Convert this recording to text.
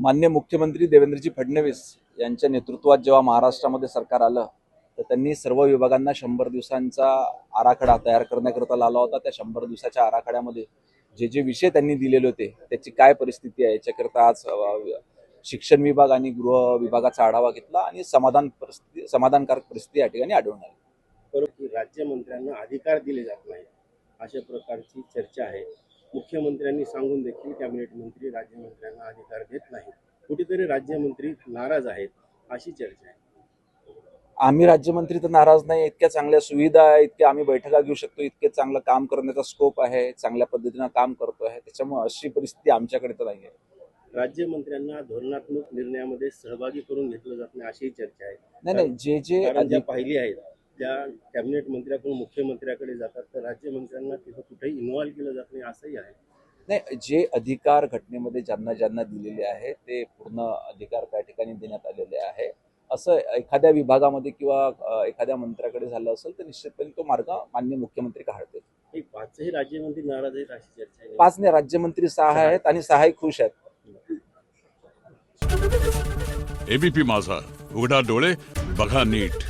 माननीय मुख्यमंत्री देवेंद्रजी फडणवीस यांच्या नेतृत्वात जेव्हा महाराष्ट्रामध्ये सरकार आलं तर त्यांनी सर्व विभागांना 100 दिवसांचा आराखडा तयार करण्याकरता लावला होता। त्या 100 दिवसाच्या आराखड्यामध्ये जे जे विषय त्यांनी दिलेले होते त्याची काय परिस्थिती आहे याच्याकरता आज शिक्षण विभाग आणि गृह विभागाचा आढावा घेतला आणि समाधानकारक परिस्थिती या ठिकाणी आढळून आली। परंतु राज्यमंत्र्यांना अधिकार दिले जात नाहीत अशा प्रकारची चर्चा आहे। मुख्यमंत्र्यांनी सांगून देखील कॅबिनेट मंत्री राज्यमंत्र्यांना अधिकार देत नाहीत। कुठेतरी राज्यमंत्री नाराज आहेत अशी चर्चा आहे। आम्ही राज्यमंत्री तर नाराज नाही, इतक्या चांगल्या सुविधा आहे, इतक्या आम्ही बैठका घेऊ शकतो, इतके चांगलं काम करण्याचा स्कोप आहे, चांगल्या पद्धतीनं काम करतो आहे, त्याच्यामुळे अशी परिस्थिती आमच्याकडे तर नाही आहे। राज्यमंत्र्यांना धोरणात्मक निर्णयामध्ये सहभागी करून घेतलं जात नाही अशी चर्चा आहे। नाही जे पाहिली आहेत त्या कॅबिनेट मंत्र्याकडून मुख्यमंत्र्याकडे जातात तर राज्यमंत्र्यांना तिथं कुठेही इन्व्हॉल्व केलं जात नाही असंही आहे। नाही, जे अधिकार घटनेमध्ये ज्यांना ज्यांना दिलेले आहे ते पूर्ण अधिकार त्या ठिकाणी देण्यात आलेले आहे। असं एखाद्या विभागामध्ये किंवा एखाद्या मंत्र्याकडे झालं असेल तर निश्चितपणे तो मार्ग माननीय मुख्यमंत्री काढतील। पाचही राज्यमंत्री नाराज आहेत अशी चर्चा आहे। 5 ने राज्यमंत्री 6 आहेत आणि 6ही खुश आहेत। एबीपी माझा, उघडा डोळे बघा नीट।